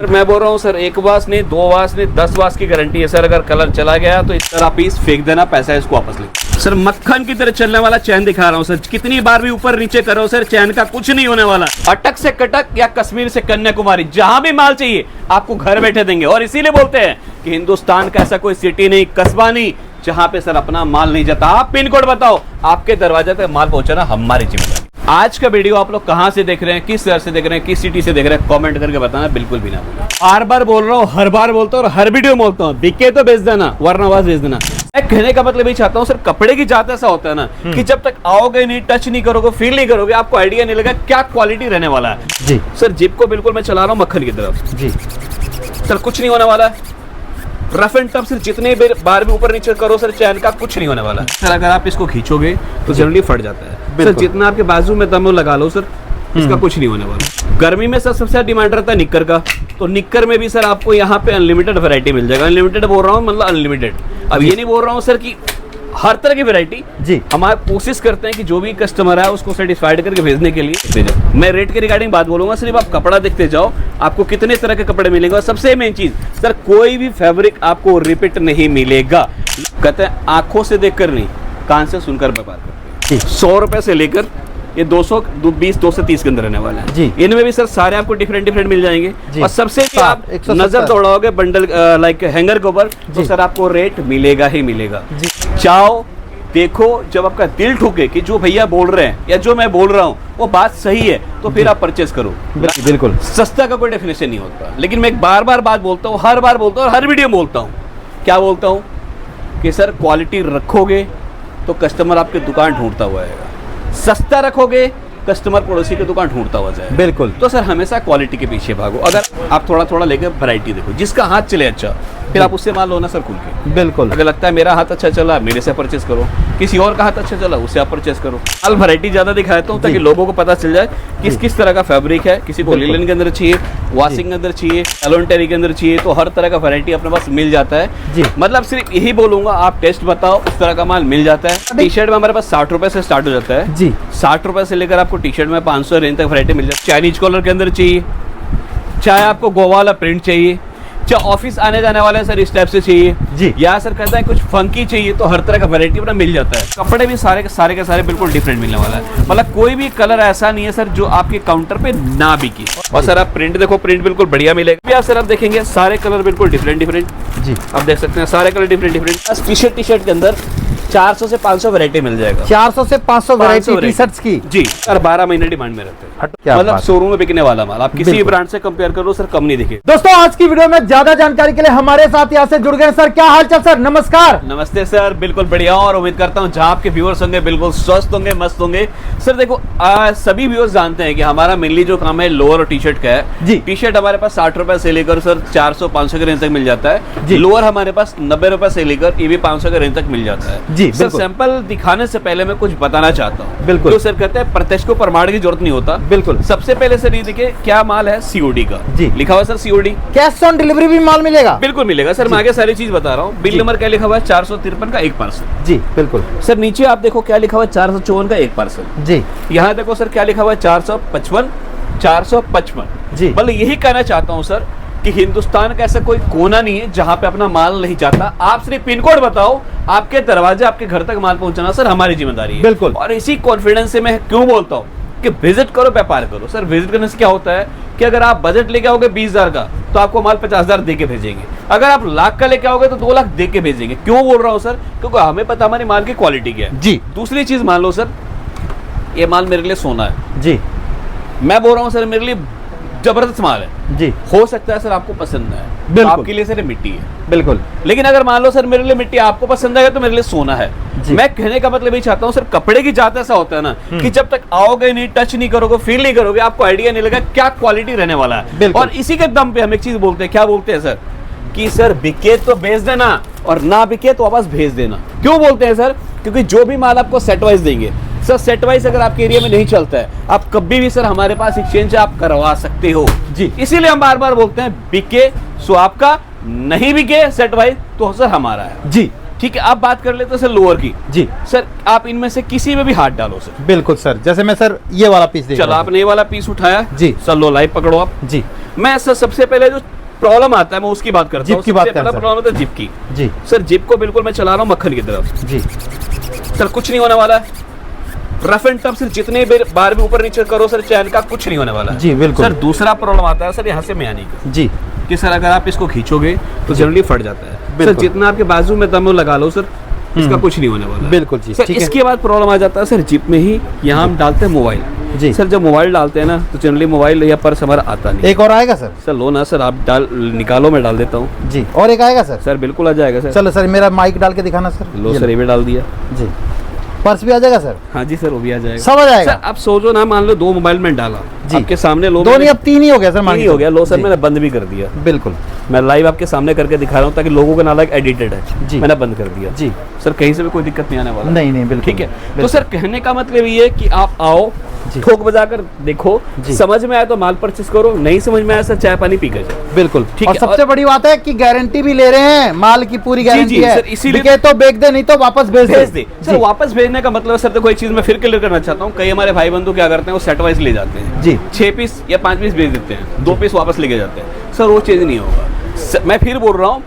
Sir मैं बोल रहा हूँ सर, एक वास नहीं, दो वास नहीं, 10 वास की गारंटी है सर। अगर कलर चला गया तो इस तरह पीस फेंक देना, पैसा इसको वापस ले। सर मक्खन की तरह चलने वाला चैन दिखा रहा हूँ सर, कितनी बार भी ऊपर नीचे करो सर, चैन का कुछ नहीं होने वाला। अटक से कटक या कश्मीर से कन्याकुमारी, जहां भी माल चाहिए आपको घर बैठे देंगे। और इसीलिए बोलते हैं कि हिंदुस्तान का ऐसा कोई सिटी नहीं, कस्बा नहीं, जहां पे सर अपना माल नहीं जाता। आप पिन कोड बताओ, आपके दरवाजे तक माल पहुंचाना हमारी जिम्मेदारी। आज का वीडियो आप लोग कहां से देख रहे हैं, किस शहर से देख रहे हैं, किस सिटी से देख रहे हैं, कमेंट करके बताना बिल्कुल भी ना भूलें। बार बार बोल रहा हूँ, हर बार बोलता हूँ और हर वीडियो में बोलता हूँ, बिके तो बेच देना वरना आवाज भेज देना। मैं कहने का मतलब ये चाहता हूँ सर, कपड़े की जात ऐसा होता है ना कि जब तक आओगे नहीं, टच नहीं करोगे, फील नहीं करोगे, आपको आइडिया नहीं लगा क्या क्वालिटी रहने वाला है। जी सर जिप को बिल्कुल मैं चला रहा हूँ मक्खन की तरफ जी सर, कुछ नहीं होने वाला है। रफ एंड टफ सिर्फ जितने बार भी ऊपर नीचे करो सर, चैन का कुछ नहीं होने वाला है। सर अगर आप इसको खींचोगे तो जनरली फट जाता है सर, जितना आपके बाजू में दम लगा लो सर, इसका कुछ नहीं होने वाला। गर्मी में सर सबसे ज्यादा डिमांड रहता है निक्कर का, तो निक्कर में भी सर आपको यहाँ पे अनलिमिटेड वैरायटी मिल जाएगा। अनलिमिटेड बोल रहा हूँ मतलब अनलिमिटेड, अब ये नहीं बोल रहा हूँ सर कि हर तरह की वैरायटी जी। हमारे कोशिश करते हैं कि जो भी कस्टमर है उसको सेटिस्फाइड करके भेजने के लिए। मैं रेट के रिगार्डिंग बात बोलूंगा, सिर्फ आप कपड़ा देखते जाओ, आपको कितने तरह के कपड़े मिलेंगे। और सबसे मेन चीज सर, कोई भी फैब्रिक आपको रिपीट नहीं मिलेगा। कहते हैं आंखों से देखकर नहीं, कान से सुनकर व्यापार करते हैं। 100 रुपए से लेकर ये 220 230 के अंदर रहने वाला है जी। इनमें भी सर सारे आपको डिफरेंट मिल जाएंगे। और सबसे आप 170 नजर दौड़ाओगे बंडल लाइक हैंगर के ऊपर, तो सर आपको रेट मिलेगा ही मिलेगा। चाहो देखो, जब आपका दिल ठुके कि जो भैया बोल रहे हैं या जो मैं बोल रहा हूँ वो बात सही है, तो फिर आप परचेस करो। बिल्कुल सस्ता का कोई डेफिनेशन नहीं होता। लेकिन मैं एक बार बात बोलता हूँ, हर बार बोलता हूँ और हर वीडियो में बोलता हूँ, क्या बोलता हूँ कि सर क्वालिटी रखोगे तो कस्टमर आपकी दुकान ढूंढता हुआ आएगा, सस्ता रखोगे कस्टमर पड़ोसी की दुकान ढूंढता हुआ जाएगा। बिल्कुल। तो सर हमेशा क्वालिटी के पीछे भागो। अगर आप थोड़ा थोड़ा लेकर वैरायटी देखो, जिसका हाथ चले अच्छा, फिर आप उससे माल लो ना सर खुल के। बिल्कुल। अगर लगता है मेरा हाथ अच्छा चला, मेरे से परचेस करो, किसी और का हाथ अच्छा चला उससे आप परचेस करो। माल वैरायटी ज्यादा दिखाता हूँ ताकि लोगों को पता चल जाए किस तरह का फैब्रिक है। किसी को लिनन के अंदर चाहिए, वॉशिंग के अंदर चाहिए, एलोनटेरी के अंदर चाहिए, तो हर तरह का वैरायटी अपने पास मिल जाता है जी। मतलब सिर्फ यही बोलूंगा, आप टेस्ट बताओ, उस तरह का माल मिल जाता है। टी शर्ट में हमारे पास 60 रुपए से स्टार्ट हो जाता है जी। 60 रुपए से लेकर आपको टी शर्ट में 500 रेंज तक वैरायटी मिल जाती है। चाइनीज कॉलर के अंदर चाहिए, चाहे आपको गोवा वाला प्रिंट चाहिए, चाहे ऑफिस आने जाने वाले सर इस टाइप से चाहिए जी, या सर कहता है कुछ फंकी चाहिए, तो हर तरह का वैरायटी अपना मिल जाता है। कपड़े भी सारे के सारे बिल्कुल डिफरेंट मिलने वाला है। मतलब कोई भी कलर ऐसा नहीं है सर जो आपके काउंटर पे ना बिके। और सर आप प्रिंट देखो, प्रिंट बिल्कुल बढ़िया मिलेगा। आप सर आप देखेंगे सारे कलर बिल्कुल डिफरेंट जी। आप देख सकते हैं सारे कलर डिफरेंट। टी शर्ट के अंदर 400 से 500 वैरायटी मिल जाएगा। 400 से 500 वैरायटी टी शर्ट्स की जी। और 12 महीने डिमांड में रहते हैं, क्या मतलब बात। शोरूम में बिकने वाला माल। आप किसी भी ब्रांड से कंपेयर करो सर, कम नहीं दिखे। दोस्तों आज की वीडियो में ज्यादा जानकारी के लिए हमारे साथ यहाँ से जुड़ गए सर। क्या हाल चाल सर, नमस्कार। नमस्ते सर, बिल्कुल बढ़िया हूं और उम्मीद करता हूं जहां आपके व्यूअर्स होंगे बिल्कुल स्वस्थ होंगे, मस्त होंगे। सर देखो सभी व्यूअर्स जानते हैं कि हमारा मेनली जो काम है लोअर और टी शर्ट का है जी। टी शर्ट हमारे पास 60 रुपए से लेकर सर 400-500 के रेंज तक मिल जाता है। लोअर हमारे पास 90 रुपए से लेकर ये भी 500 के रेंज तक मिल जाता है जी। सर सैंपल दिखाने से पहले मैं कुछ बताना चाहता हूँ। बिल्कुल। तो सर कहते हैं प्रत्यक्ष को प्रमाण की जरूरत नहीं होता। बिल्कुल। सबसे पहले सर ये देखिए क्या माल है, सीओडी का जी। लिखा हुआ sir COD. Cash on delivery भी माल मिलेगा? बिल्कुल मिलेगा सर, मैं आगे सारी चीज बता रहा हूँ। बिल नंबर क्या लिखा हुआ है, 453 का एक पार्सल जी। बिल्कुल सर। नीचे आप देखो क्या लिखा हुआ है, 454 का एक पार्सल जी। यहाँ देखो सर क्या लिखा हुआ है, 455 जी। मतलब यही कहना चाहता हूँ सर कि हिंदुस्तान का ऐसा कोई कोना नहीं है जहां पे अपना माल नहीं जाता। आप सिर्फ पिन कोड बताओ, आपके दरवाजे आपके घर तक माल पहुंचाना सर हमारी जिम्मेदारी है। बिल्कुल। और इसी कॉन्फिडेंस से मैं क्यों बोलता हूँ कि विजिट करो, व्यापार करो। सर विजिट करने से क्या होता है कि अगर आप बजट लेके आओगे 20,000 का, तो आपको माल 50,000 दे के भेजेंगे। अगर आप लाख का लेके आओगे तो 2 लाख दे के भेजेंगे। क्यों बोल रहा हूँ सर, क्योंकि हमें पता हमारी माल की क्वालिटी क्या है जी। दूसरी चीज मान लो सर, ये माल मेरे लिए सोना है जी। मैं बोल रहा हूँ सर मेरे लिए जबरदस्त माल है जी। हो सकता है सर आपको पसंद है, बिल्कुल। आपके लिए सर मिट्टी है। बिल्कुल। लेकिन अगर मान लो सर मेरे लिए मिट्टी आपको पसंद आएगा तो मेरे लिए सोना है। मैं कहने का मतलब ये चाहता हूँ सर, कपड़े की जात ऐसा होता है ना कि जब तक आओगे नहीं, टच नहीं करोगे, फील नहीं करोगे, आपको आइडिया नहीं लगा क्या क्वालिटी रहने वाला है। और इसी के दम पे हम एक चीज बोलते हैं, क्या बोलते हैं सर कि सर बिके तो बेच देना और ना बिके तो वापस भेज देना। क्यों बोलते हैं सर, क्योंकि जो भी माल आपको सेट वाइज देंगे सर, सेट वाइज अगर आपके एरिया में नहीं चलता है, आप कभी भी सर हमारे पास एक्सचेंज आप करवा सकते हो जी। इसीलिए हम बार बार बोलते हैं बिके सो आपका, नहीं बिके सेट वाइज तो सर हमारा है जी। ठीक है, आप बात कर लेते हैं सर लोअर की। जी सर आप इनमें से किसी में भी हाथ डालो सर। बिल्कुल सर, जैसे मैं सर ये वाला पीस देख चलो रहा हूं। आपने ये वाला पीस उठाया जी। सर, लो लाइव पकड़ो आप। जी मैं सर सबसे पहले जो प्रॉब्लम आता है मैं उसकी बात करता जिप हूँ। की बात सबसे पहला करें सर। प्रॉब्लम होता है जिप की। जी सर जिप को बिल्कुल मैं चला रहा हूँ मक्खन की तरफ। जी सर कुछ नहीं होने वाला है। रफ एंड टफ सिर्फ जितने बार भी ऊपर नीचे करो सर चैन का कुछ नहीं होने वाला है। जी, बिल्कुल। सर दूसरा प्रॉब्लम आता है सर यहाँ से मैनी का, जी कि सर अगर आप इसको खींचोगे तो जनरली फट जाता है। सर बिल्कुल। जितना आपके बाजू में दम लगा लो सर, इसका कुछ नहीं होने वाला है। बिल्कुल जी, सर ठीक है। इसके बाद प्रॉब्लम आ जाता है सर जिप में ही, यहाँ हम डालते हैं मोबाइल। जी। सर जब मोबाइल डालते हैं ना तो जनरली मोबाइल या पर्स हमारा आता नहीं। एक और आएगा सर। सर लो ना सर, आप डाल निकालो, मैं डाल देता हूँ। जी और एक आएगा सर। सर बिल्कुल आ जाएगा सर। चलो सर मेरा माइक डाल के दिखाना सर। लो सर ये भी डाल दिया। जी पर्स भी आ जाएगा सर। हाँ जी सर वो भी आ जाएगा। सब आ जाएगा। सर आप सोचो ना, मान लो 2 मोबाइल में डाला जी। आपके सामने, लो दो नहीं अब 3 ही हो गया सर। तीन ही हो गया। लो सर जी। मैंने बंद भी कर दिया। बिल्कुल मैं लाइव आपके सामने करके दिखा रहा हूँ ताकि लोगों को ना लगे एडिटेड है। जी। मैंने बंद कर दिया। जी सर कहीं से भी कोई दिक्कत नहीं आने वाला। नहीं नहीं बिल्कुल ठीक है। तो बिल्कुल। सर कहने का मतलब ये है कि आप आओ, जी। ठोक बजा कर देखो, जी। समझ में आया तो माल परचेस करो, नहीं समझ में आया सर चाय पानी पी कर जाओ। बिल्कुल ठीक और है। सबसे बड़ी बात है कि गारंटी भी ले रहे हैं, माल की पूरी गारंटी जी, है। सर, इसीलिए- बिके तो बेच दे, नहीं तो वापस भेज भेज दे। सर जी। वापस भेजने का मतलब सर देखो एक चीज मैं फिर क्लियर करना चाहता हूँ, कई हमारे भाई बंधु क्या करते हैं वो सेट वाइज ले जाते हैं। जी 6 पीस या 5 पीस भेज देते हैं, 2 पीस वापस लेके जाते हैं। सर वो चीज नहीं होगा। मैं फिर बोल रहा हूँ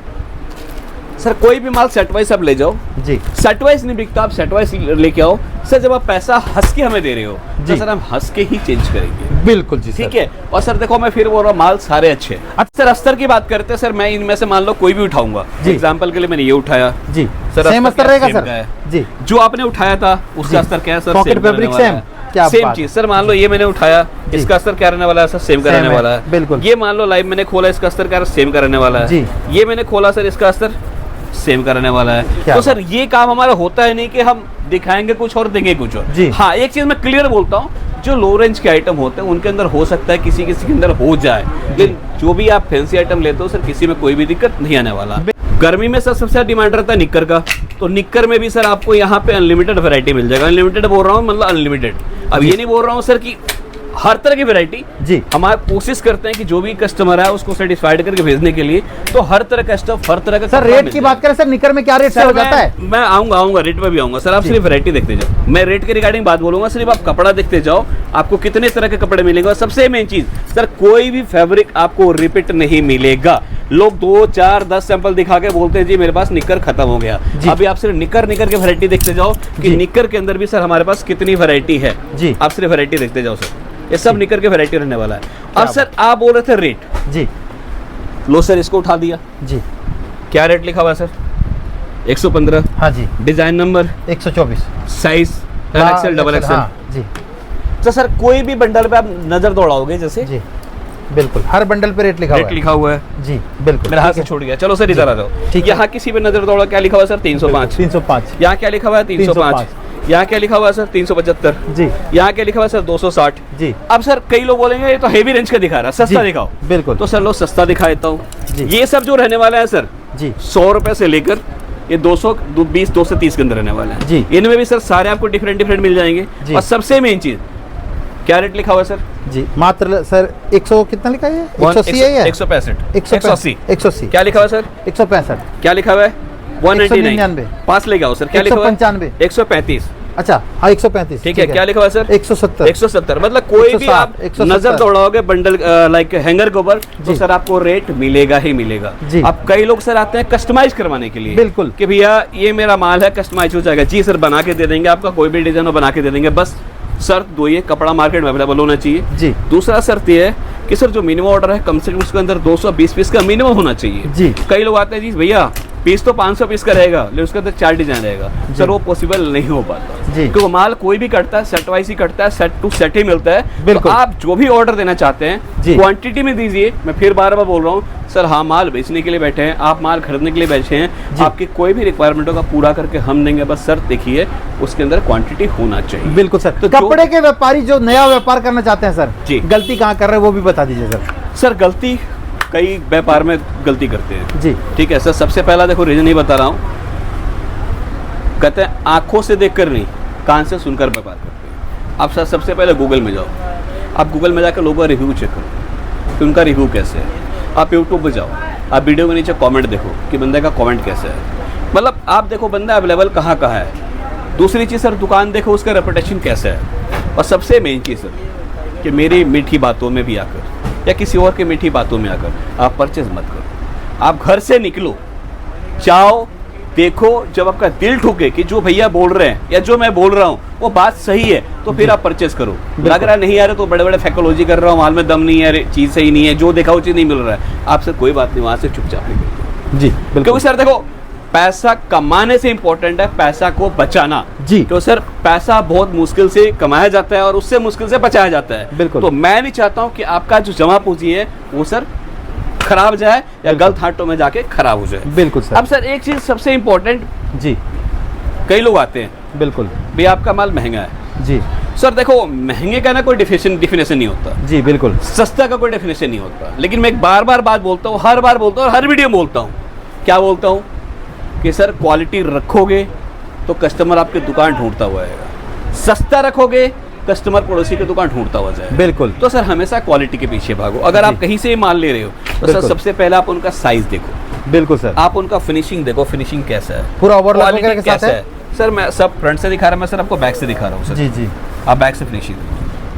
सर, कोई भी माल सेट वाइज आप ले जाओ। जी सेट वाइज नहीं बिकता, आप सेट वाइज लेके आओ। सर जब आप पैसा हंस के हमें दे रहे हो तो जी। सर हम हंस के ही चेंज करेंगे। बिल्कुल जी ठीक सर। है। और सर देखो मैं फिर बोल रहा हूँ माल सारे अच्छे हैं। अच्छा सर अस्तर की बात करते हैं सर, मैं इनमें से मान लो कोई भी उठाऊंगा। जी। एग्जाम्पल के लिए मैंने ये उठाया। जी सर सेम अस्तर अस्तर रहेगा सेम का है। सर। जी जो आपने उठाया था जी। उसका अस्तर क्या है सर? Pocket सेम करने fabric वाला same? है। क्या सेम बात चीज। सर मान लो ये मैंने उठाया, जी। इसका अस्तर क्या रहने वाला है सर? सेम का Same रहने है, वाला है। बिल्कुल। ये मान लो लाइव मैंने खोला, इसका अस्तर क्या सेम का रहने वाला है। जी। ये मैंने खोला सर, इसका अस्तर सेम का रहने वाला है। क्या तो सर ये काम हमारा होता है नहीं कि हम दिखाएंगे कुछ और देंगे कुछ और। जी। हाँ एक चीज मैं क्लियर बोलता हूँ, जो लो रेंज के आइटम होते हैं उनके अंदर हो सकता है किसी किसी के अंदर हो जाए, लेकिन जो भी आप फैंसी आइटम लेते हो सर किसी में कोई भी दिक्कत नहीं आने वाला। गर्मी में सर सबसे डिमांड रहता है निक्कर का, तो निक्कर में भी सर आपको यहाँ पे अनलिमिटेड वैरायटी मिल जाएगा। अनलिमिटेड बोल रहा हूँ मतलब अनलिमिटेड। अब ये नहीं बोल रहा हूँ सर कि हर तरह की वैरायटी। जी हमारे कोशिश करते हैं कि जो भी कस्टमर है उसको सेटिस्फाइड करके भेजने के लिए, तो हर तरह का स्टफ, हर तरह का सर कपड़ा रेट मिल की जाएगा। बात करें सर, निकर में क्या रेट से हो जाता है? मैं आऊंगा रेट पे भी आऊंगा सर। आप सिर्फ वैरायटी देखते जाओ, मैं रेट के रिगार्डिंग बात बोलूंगा, सिर्फ आप कपड़ा देखते जाओ, आपको कितने तरह के कपड़े मिलेंगे। और सबसे मेन चीज सर, कोई भी फैब्रिक आपको रिपीट नहीं मिलेगा। लोग 2, 4, 10 सैंपल दिखा के बोलते हैं जी मेरे पास निकर खत्म हो गया। अभी आप सिर्फ निकर की वैरायटी देखते जाओ कि जी। निकर के अंदर भी सर हमारे पास कितनी वैरायटी है। जी। आप सिर्फ वैरायटी देखते जाओ सर, ये सब निकर के वैरायटी रहने वाला है। और सर आप बोल रहे थे रेट, जी लो सर इसको उठा दिया, जी क्या रेट लिखा हुआ है सर? 115। हाँ जी design number, 124 size XL, double XL. हाँ, जी तो सर कोई भी बंडल पे आप नजर दौड़ाओगे जैसे जी बिल्कुल, हर बंडल पे रेट लिखा हुआ रेट है। लिखा हुआ है। जी बिल्कुल मेरा हाथ से छूट गया। चलो सर इधर आ जाओ। ठीक है। यहाँ किसी पे नजर दौड़ा, क्या लिखा हुआ है सर? 305। 305 यहाँ क्या लिखा हुआ है? 305। यहाँ क्या लिखा हुआ है सर? 375। जी यहाँ क्या लिखा हुआ है सर? 260। जी अब सर कई लोग बोलेंगे ये तो हेवी रेंज का दिखा रहा है, सस्ता जी, दिखाओ। बिल्कुल। तो सर लो सस्ता दिखा देता हूँ। जी। ये सब जो रहने वाला है सर जी 100 रुपए से लेकर ये 220, 230 के अंदर रहने वाला है। जी। इनमें भी सर सारे आपको डिफरेंट मिल जाएंगे। जी। और सबसे मेन चीज, क्या रेट लिखा हुआ है सर? जी मात्र सर 100 कितना लिखा है? 180 है या 165, 180 180 क्या लिखा हुआ है सर? 165 क्या लिखा हुआ है? 199। 199 पास ले जाओ सर, क्या लिखा हुआ है? 195 135। अच्छा हाँ 135 ठीक है, क्या लिखा हुआ है सर? 170 170। मतलब कोई भी 160, आप 170 नजर दौड़ाओगे बंडल लाइक हैंगर के ऊपर तो जी। सर आपको रेट मिलेगा ही मिलेगा। जी। अब कई लोग सर आते हैं कस्टमाइज करवाने के लिए, बिल्कुल। कि भैया ये मेरा माल है कस्टमाइज हो जाएगा। जी सर बना के दे देंगे, आपका कोई भी डिजाइन बना के दे देंगे। बस शर्त दो, ये कपड़ा मार्केट में अवेलेबल होना चाहिए। जी दूसरा शर्त ये है कि सर जो मिनिमम ऑर्डर है कम से कम उसके अंदर 220 पीस का मिनिमम होना चाहिए। जी। कई लोग आते हैं जी भैया पीस तो 500 पीस का रहेगा लेकिन उसके अंदर 4 डिजाइन रहेगा। सर वो पॉसिबल नहीं हो पाता, जी। क्योंकि माल कोई भी करता है सेट वाइज ही करता है, सेट टू सेट ही मिलता है। तो बिल्कुल। आप जो भी ऑर्डर देना चाहते हैं जी। क्वांटिटी में दीजिए। मैं फिर बार बार बोल रहा हूँ सर, हाँ माल बेचने के लिए बैठे हैं, आप माल खरीदने के लिए बैठे हैं, जी। आपकी कोई भी रिक्वायरमेंटों का पूरा करके हम देंगे। बस शर्त देखिए उसके अंदर क्वांटिटी होना चाहिए। बिल्कुल सर। तो जो- कपड़े के व्यापारी जो नया व्यापार करना चाहते हैं सर, जी। गलती कहाँ कर रहे हैं वो भी बता दीजिए सर। सर गलती कई व्यापार में गलती करते हैं। जी ठीक है सर, सबसे पहला देखो रीजन ही बता रहा हूँ, कहते हैं आंखों से देखकर नहीं कान से सुनकर व्यापार करते हैं। आप सर सबसे पहले गूगल में जाओ, आप गूगल में जाकर लोगों का रिव्यू चेक करो कि उनका रिव्यू कैसे है। आप यूट्यूब पे जाओ, आप वीडियो के नीचे कमेंट देखो कि बंदे का कमेंट कैसा है। मतलब आप देखो बंदा अवेलेबल कहाँ कहाँ है। दूसरी चीज़ सर, दुकान देखो उसका रेपुटेशन कैसा है। और सबसे मेन चीज़ सर कि मेरी मीठी बातों में भी आकर या किसी और के मीठी बातों में आकर आप परचेज मत करो। आप घर से निकलो, जाओ, देखो, जब आपका दिल ठुके कि जो भैया बोल रहे हैं या जो मैं बोल रहा हूँ वो बात सही है, तो फिर आप परचेस करो। लग रहा नहीं आ रहा तो बड़े बड़े फैकोलॉजी कर रहा हूँ, माल में दम नहीं है, चीज़ सही नहीं है, जो देखा वो चीज़ नहीं मिल रहा है, आपसे कोई बात नहीं, वहाँ से चुपचाप निकलो। जी बिल्कुल। क्योंकि सर देखो, पैसा कमाने से इंपॉर्टेंट है पैसा को बचाना। जी। तो सर पैसा बहुत मुश्किल से कमाया जाता है और उससे मुश्किल से बचाया जाता है। बिल्कुल। तो मैं नहीं चाहता हूँ कि आपका जो जमा पूंजी है वो सर खराब जाए या गलत हाथों में जाके खराब हो जाए। बिल्कुल सर। अब सर एक चीज सबसे इंपॉर्टेंट, जी कई लोग आते हैं, बिल्कुल भाई आपका माल महंगा है। जी सर देखो, महंगे का ना कोई डिफिनेशन नहीं होता, जी बिल्कुल। सस्ता का कोई डेफिनेशन नहीं होता। लेकिन मैं एक बार बार बात बोलता हूँ, हर बार बोलता हूँ और हर वीडियो में बोलता हूँ। क्या बोलता हूँ कि सर क्वालिटी रखोगे तो कस्टमर आपकी दुकान ढूंढता हुआ आएगा, सस्ता रखोगे कस्टमर पड़ोसी की दुकान ढूंढता हुआ जाएगा। बिल्कुल। तो सर हमेशा क्वालिटी के पीछे भागो। अगर आप कहीं से माल ले रहे हो तो सर बिल्कुल। सबसे पहले आप उनका साइज देखो, बिल्कुल सर। आप उनका फिनिशिंग देखो, फिनिशिंग कैसा है, पूरा ओवरलैप क्वालिटी वगैरह के साथ कैसा है। है। सर मैं सब फ्रंट से दिखा रहा हूँ, मैं सर आपको बैक से दिखा रहा हूँ सर। जी जी आप बैक से फिनिशिंग,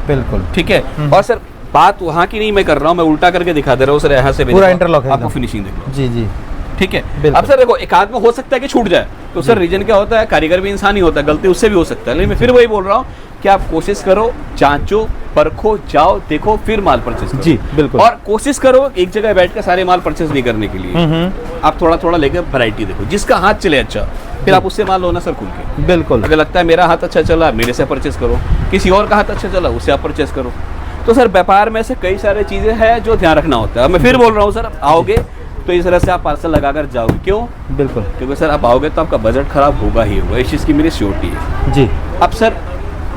बिल्कुल ठीक है। और सर बात वहाँ की नहीं मैं कर रहा हूँ, मैं उल्टा करके दिखा दे रहा हूँ सर, यहाँ से भी पूरा देखो, इंटरलॉक है आपको एकदम। फिनिशिंग देख लो, जी जी ठीक है। बिल्कुल। अब सर देखो, एक आध में हो सकता है कि छूट जाए, तो सर रीजन क्या होता है, कारीगर भी इंसान ही होता है, गलती उससे भी हो सकता है। लेकिन मैं फिर वही बोल रहा हूँ कि आप कोशिश करो, जांचो, परखो, जाओ, देखो, फिर माल परचेस करो। जी बिल्कुल। और कोशिश करो एक जगह बैठ कर सारे माल परचेस नहीं करने के लिए, आप थोड़ा थोड़ा लेकर वैरायटी देखो, जिसका हाथ चले अच्छा, फिर आप उससे माल लो ना सर खुल के। बिल्कुल। अगर लगता है मेरा हाथ अच्छा चला, मेरे से परचेस करो, किसी और का हाथ अच्छा चला, उससे आप परचेस करो। तो सर व्यापार में से कई सारी चीज़ें हैं जो ध्यान रखना होता है। मैं फिर बोल रहा हूँ सर, आओगे तो इस तरह से आप पार्सल लगाकर जाओगे। क्यों? बिल्कुल। क्योंकि सर आप आओगे तो आपका बजट खराब होगा ही होगा, इस चीज़ की मेरी श्योरिटी है। जी। अब सर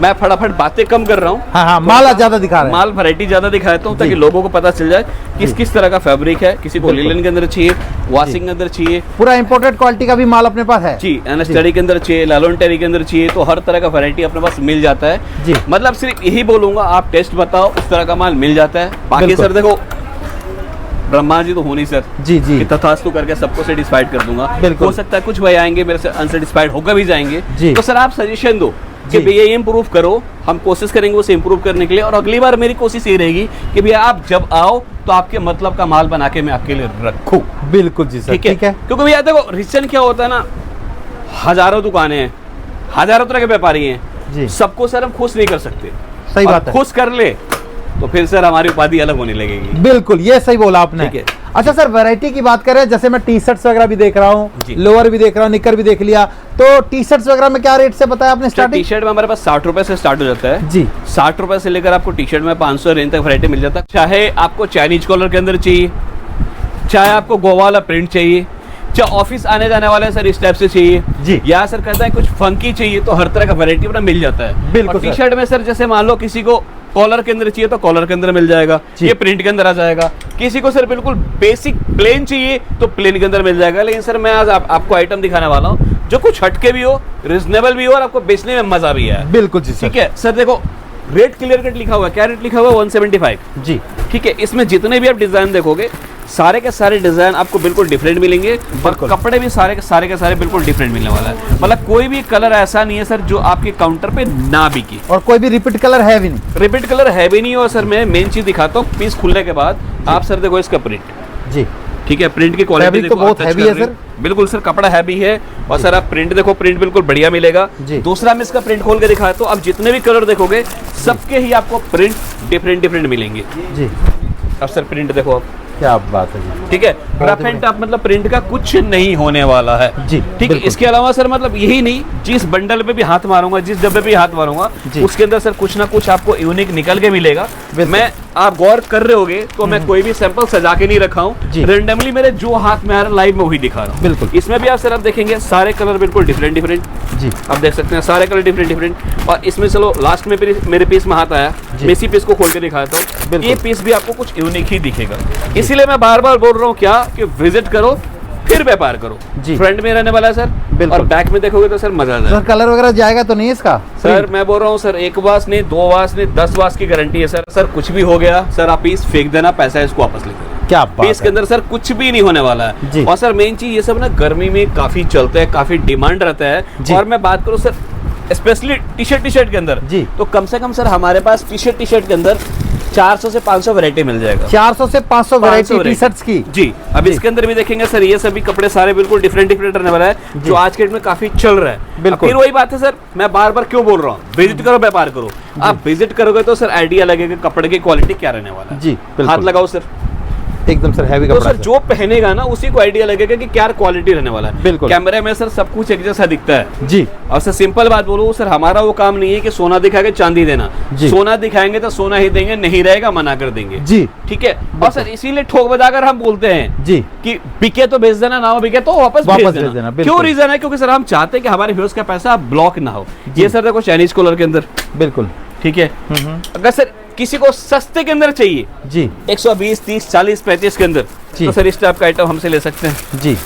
मैं फटाफट बातें कम कर रहा हूँ, हाँ हाँ, माल ज्यादा दिखा रहे हैं। माल वैरायटी ज्यादा दिखाता हूँ ताकि जी। लोगों को पता चल जाए किस किस तरह का फैब्रिक है। किसी को बिल्कुल। लिनन के अंदर चाहिए, वॉशिंग के अंदर चाहिए, पूरा इंपोर्टेड क्वालिटी का भी माल अपने पास है। जी, एनस्टरी के अंदर चाहिए, लालोन टेरी के अंदर चाहिए, तो हर तरह का वैरायटी अपने पास मिल जाता है। जी। मतलब सिर्फ यही बोलूंगा, आप टेस्ट बताओ, उस तरह का माल मिल जाता है। बाकी बिल्कुल। सर देखो, ब्रह्मा जी तो हो नहीं सर जी जी कि तथास्तु करके सबको सेटिस्फाइड कर दूंगा। बिल्कुल। हो सकता है कुछ भाई आएंगे मेरे से अनसेटिस्फाइड होकर भी जाएंगे, जी। तो सर आप सजेशन दो कि जी। भैया ये इम्प्रूव करो, हम कोशिश करेंगे उसे इम्प्रूव करने के लिए। और अगली बार मेरी कोशिश ये रहेगी कि भैया आप जब आओ तो आपके मतलब का माल बना के मैं आपके लिए रखूं। बिल्कुल जी सर। ठीक है, क्योंकि भैया देखो रीजन क्या होता है ना, हजारों दुकानें हैं, हजारों तरह के व्यापारी हैं, जी। सबको सर हम खुश नहीं कर सकते। सही और बात है। खुश कर ले तो फिर सर हमारी उपाधि अलग होने लगेगी। बिल्कुल, ये सही बोला आपने। ठीक है। अच्छा सर, वैरायटी की बात करें, जैसे मैं टी शर्ट्स वगैरह भी देख रहा हूँ, जी। लोअर भी देख रहा हूँ, निकर भी देख लिया, तो टी शर्ट्स वगैरह में क्या रेट से बताया आपने टी स्टार्टिंग? शर्ट में हमारे पास 60 रुपए से स्टार्ट हो जाता है जी। 60 रुपए से लेकर आपको टी शर्ट में 500 रेंज तक वैरायटी मिल जाता है। चाहे आपको चाइनीज कॉलर के अंदर चाहिए, चाहे आपको गोवा वाला प्रिंट चाहिए, चाहे ऑफिस आने जाने वाले सर इस टाइप से चाहिए, जी। या सर कहता है कुछ फंकी चाहिए, तो हर तरह का वैरायटी अपना मिल जाता है। बिल्कुल और टी सर। शर्ट में सर जैसे मान लो किसी को कॉलर के अंदर चाहिए तो कॉलर के अंदर मिल जाएगा, जी। ये प्रिंट के अंदर आ जाएगा। किसी को सर बिल्कुल बेसिक प्लेन चाहिए तो प्लेन के अंदर मिल जाएगा। लेकिन सर मैं आज आपको आइटम दिखाने वाला हूँ जो कुछ हटके भी हो, रिजनेबल भी हो और आपको बेचने में मजा भी है। बिल्कुल जी सर। ठीक है सर, देखो रेट क्लियर कट लिखा हुआ है। क्या रेट लिखा हुआ है? 175। जी। ठीक है, इसमें जितने भी आप डिजाइन देखोगे सारे के सारे डिजाइन आपको बिल्कुल डिफरेंट मिलेंगे और बिल्कुल। कपड़े भी सारे के सारे बिल्कुल डिफरेंट मिलने वाला है। मतलब कोई भी कलर ऐसा नहीं है सर जो आपके काउंटर पे ना बिके, और कोई भी रिपीट कलर है भी नहीं। रिपीट कलर है भी नहीं। और सर मैं मेन चीज दिखाता हूँ, पीस खुलने के बाद आप सर देखो इसका प्रिंट। जी। ठीक है, प्रिंट की क्वालिटी Fabric तो देखो, बहुत आप touch heavy कर है रहे हो। सर। बिल्कुल सर, कपड़ा हैवी है। और सर आप प्रिंट देखो, प्रिंट बिल्कुल बढ़िया मिलेगा। जी। दूसरा मैं इसका प्रिंट खोल के दिखाता हूँ, अब जितने भी कलर देखोगे सबके ही आपको प्रिंट डिफरेंट मिलेंगे। जी। अब सर प्रिंट देखो आप, क्या बात है जी। ठीक है, रफ एंड टफ मतलब प्रिंट का कुछ नहीं होने वाला है। जी, ठीक है। बिल्कुल। इसके अलावा सर मतलब यही नहीं, जिस बंडल पे भी हाथ मारूंगा, जिस डब्बे पे भी हाथ मारूंगा, जी। उसके अंदर सर कुछ ना कुछ आपको यूनिक निकल के मिलेगा। बिल्कुल। मैं आप गौर कर रहे होगे तो मैं कोई भी सैंपल सजा के नहीं रखा हूँ, जी। रेंडमली मेरे जो हाथ में आ रहा है लाइव में वही दिखा रहा हूँ। बिल्कुल। इसमें भी आप सर आप देखेंगे सारे कलर बिल्कुल डिफरेंट। जी। आप देख सकते हैं सारे कलर डिफरेंट। और इसमें चलो लास्ट में मेरे पीस में हाथ आया, जी। मैं इसी पीस को खोल के दिखाता हूँ। बिल्कुल। ये पीस भी आपको कुछ यूनिक ही दिखेगा। इसीलिए मैं बार बार बोल रहा हूँ क्या कि विजिट करो फिर व्यापार करो। जी। फ्रंट में रहने वाला है सर, बिल्कुल। और बैक में देखोगे तो सर मजा आ सर जाएगा। कलर वगैरह जाएगा तो नहीं इसका? सर मैं बोल रहा हूँ सर, 1 वाश नहीं, 2 वाश नहीं, 10 वाश की गारंटी है सर। सर कुछ भी हो गया सर, आप पीस फेंक देना, पैसा इसको वापस ले लेना। क्या बात पीस के है। अंदर सर कुछ भी नहीं होने वाला जी। है। और सर मेन चीज ये सब ना गर्मी में काफी चलता है, काफी डिमांड रहता जी। है। और मैं बात करूँ सर स्पेशली टी शर्ट के अंदर, जी। तो कम से कम सर हमारे पास टी शर्ट के अंदर 400 से 500 वैरायटी मिल जाएगा। 400 से 500 वैरायटी टी शर्ट्स की। जी। अब जी। इसके अंदर भी देखेंगे सर, ये सभी कपड़े सारे बिल्कुल डिफरेंट रहने वाला है, जी। जो आज के डेट में काफी चल रहा है। बिल्कुल। अब फिर वही बात है सर, मैं बार बार क्यों बोल रहा हूँ, विजिट करो व्यापार करो। आप विजिट करोगे तो सर आइडिया लगेगा कपड़े की क्वालिटी क्या रहने वाला है। जी, बिल्कुल। हाथ लगाओ सर, एकदम सर हैवी तो कपड़ा सर जो पहनेगा ना उसी को आइडिया लगेगा कि क्या क्वालिटी रहने वाला है। बिल्कुल। कैमरे में सर सब कुछ एक जैसा दिखता है। जी। और सर सिंपल बात बोलूं सर, हमारा वो काम नहीं है कि सोना दिखाके चांदी देना। जी। सोना दिखाएंगे तो सोना ही देंगे, नहीं रहेगा मना कर देंगे। जी। ठीक है। और सर इसीलिए ठोक बजाकर हम बोलते हैं जी। कि बिके तो बेच देना, ना बिके तो वापस भेज भेज देना, देना। बिल्कुल। क्यों रीजन है, क्योंकि सर हम चाहते हैं कि हमारे व्यूअर्स का पैसा ब्लॉक ना हो। ये सर देखो चाइनीज कॉलर के अंदर, बिल्कुल। ठीक है। अगर सर किसी को सस्ते के अंदर चाहिए, जी। 120, 30, 40, 35 के अंदर, जी। तो सर इस टाइप का आइटम हमसे ले सकते हैं। जी।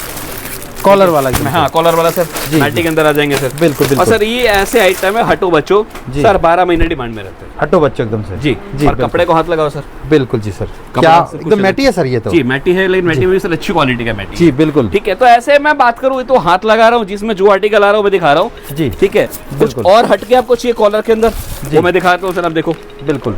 कॉलर वाला एकदम हाँ, कॉलर वाला सर, जी, नाइटी जी। के अंदर आ जाएंगे सर। बिल्कुल, और बिल्कुल। सर ये ऐसे आइटम है हटो बच्चो, जी। सर 12 महीने डिमांड में रहते हैं। हटो बच्चों एकदम से। जी। जी, और बिल्कुल। कपड़े को हाथ लगाओ सर, बिल्कुल जी सर। कपड़ा क्या से कुछ एकदम मैटी है सर ये तो। जी मैटी है, लेकिन मैटी में भी सर अच्छी क्वालिटी का मैटी जी, है। बिल्कुल। ठीक है। तो ऐसे मैं बात करूँ तो हाथ लगा रहा हूँ, जिसमें जो आर्टिकल आ रहा हूँ मैं दिखा रहा हूँ। जी। ठीक है। कुछ बिल्कुल। और हटके आपको चाहिए कॉलर के अंदर, जी। वो मैं दिखाता हूँ सर, आप देखो। बिल्कुल।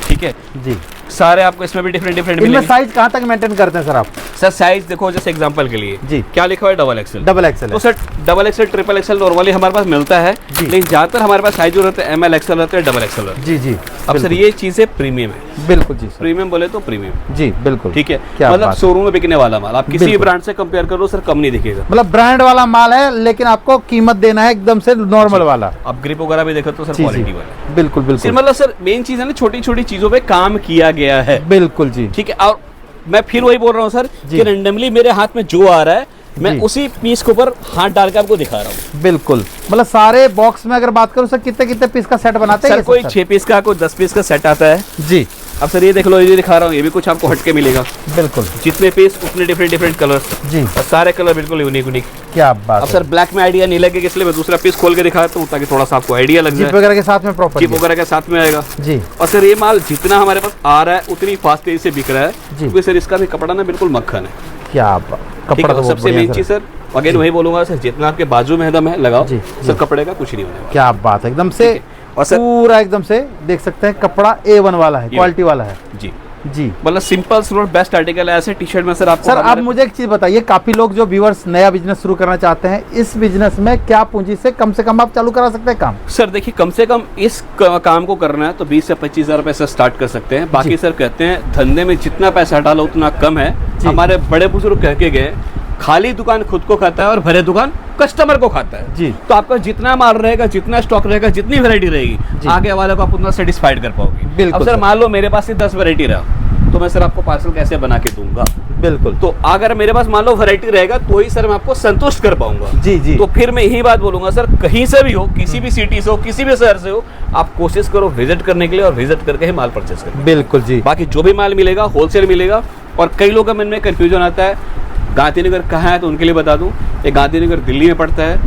ठीक है। जी। सारे आपको इसमें भी डिफरेंट इनमें मिलेंगे। साइज कहाँ तक मेंटेन करते हैं सर आप? सर साइज देखो, जैसे एग्जांपल के लिए जी। क्या लिखा हुआ है, डबल एक्सएल। डबल एक्सएल तो है। Sir double XL, triple XL normally हमारे पास मिलता है, जी। लेकिन ज्यादातर हमारे पास साइज जो रहते हैं ML एक्सएल रहते हैं, डबल एक्सएल रहते हैं। जी जी। अब सर बिल्कुल। ये चीजें प्रीमियम है। बिल्कुल जी सर। प्रीमियम बोले तो प्रीमियम। जी बिल्कुल। ठीक है। क्या मतलब बात है। शोरूम में बिकने वाला माल आप किसी भी बिल्कुल। ब्रांड से कंपेयर करो सर, कम नहीं दिखेगा। मतलब ब्रांड वाला माल है, लेकिन आपको कीमत देना है एकदम से नॉर्मल वाला। आप ग्रिप वगैरह भी देखो तो सर जी जी। क्वालिटी वाला। बिल्कुल सिर्फ बिल्कुल। मतलब सर मेन चीज है ना, छोटी छोटी चीजों पे काम किया गया है। बिल्कुल जी। ठीक है। और मैं फिर वही बोल रहा हूँ सर जी। कि रैंडमली मेरे हाथ में जो आ रहा है, मैं जी। उसी पीस के ऊपर हाथ डाल के आपको दिखा रहा हूँ। बिल्कुल। मतलब सारे बॉक्स में अगर बात करूं सर, कितने कितने पीस का सेट बनाते हैं सर ये सब कोई सर? 6 पीस का, कोई 10 पीस का सेट आता है। जी। अब सर ये देख लो, ये दिखा रहा हूँ, ये भी कुछ आपको हटके मिलेगा। बिल्कुल। जितने पीस उतने डिफरेंट कलर्स, जी। और सारे कलर बिल्कुल यूनिक। क्या बात अब है। सर ब्लैक में आइडिया नहीं लगेगा, इसलिए मैं दूसरा पीस खोल के दिखाता हूँ ताकि थोड़ा सा आपको आइडिया लग जिप जाए। वगैरह के साथ में प्रॉपर। चिप वगैरह के साथ में आएगा। जी। और सर ये माल जितना हमारे पास आ रहा है उतनी फास्ट तेजी से बिक रहा है, जी। क्योंकि सर इसका भी कपड़ा ना बिल्कुल मक्खन है। क्या ठीक कपड़ा है। तो और बहुत सबसे बढ़िया मेन चीज सर, अगेन वही बोलूंगा सर, जितना आपके बाजू में दम है लगाओ, जी, सर जी। कपड़े का कुछ नहीं होने वाला। क्या बात है। एकदम से ठीक है। और सर पूरा एकदम से देख सकते हैं, कपड़ा A1 वाला है, क्वालिटी वाला है। जी, जी। मतलब सिंपल स्लोट बेस्ट आर्टिकल है। ऐसे टी शर्ट में सर आपको सर आप मुझे एक चीज बताइए, काफी लोग जो व्यूअर्स नया बिजनेस शुरू करना चाहते हैं, इस बिजनेस में क्या पूंजी से कम आप चालू करा सकते हैं काम? सर देखिए, कम से कम इस काम को करना है तो 20 से 25 हज़ार रुपए से स्टार्ट कर सकते हैं। बाकी जी। सर कहते हैं धंधे में जितना पैसा डालो उतना कम है। जी। हमारे बड़े बुजुर्ग कह के गए, खाली दुकान खुद को खाता है और भरे दुकान कस्टमर को खाता है। जी। तो आपका जितना माल रहेगा, जितना स्टॉक रहेगा, जितनी वैरायटी रहेगी, जी। आगे वाले को आप उतना सेटिस्फाइड कर पाओगे। बिल्कुल अब सर सर। मान लो मेरे पास 10 वैरायटी रहा, तो मैं सर आपको पार्सल कैसे बना के दूंगा? बिल्कुल। तो अगर मेरे पास मान लो वैरायटी रहेगा तो ही सर मैं आपको संतुष्ट कर पाऊंगा। जी जी। तो फिर मैं यही बात बोलूंगा सर, कहीं से भी हो, किसी भी सिटी से हो, किसी भी शहर से हो, आप कोशिश करो विजिट करने के लिए, और विजिट करके ही माल परचेस करें। बिल्कुल जी। बाकी जो भी माल मिलेगा होलसेल मिलेगा। और कई लोगों का मन में कंफ्यूजन आता है, गांधीनगर कहाँ है, तो उनके लिए बता दूं, ये गांधीनगर दिल्ली में पड़ता है।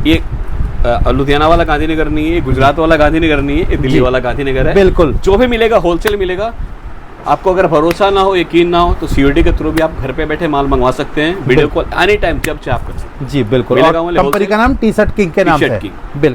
ये लुधियाना वाला गांधीनगर नहीं है, गुजरात वाला गांधीनगर नहीं है, ये दिल्ली जी। वाला गांधीनगर है। बिल्कुल। जो भी मिलेगा होलसेल मिलेगा। आपको अगर भरोसा ना हो, यकीन ना हो, तो COD के थ्रू भी आप घर पे बैठे माल मंगवा सकते हैं। वीडियो कॉल एनी टाइम, जब चाहे आप कर सकते हैं। जी बिल्कुल। मिलेगा और वो कंपनी का नाम टी शर्ट किंग के नाम से टी-शर्ट है। किंग। बिल्कुल।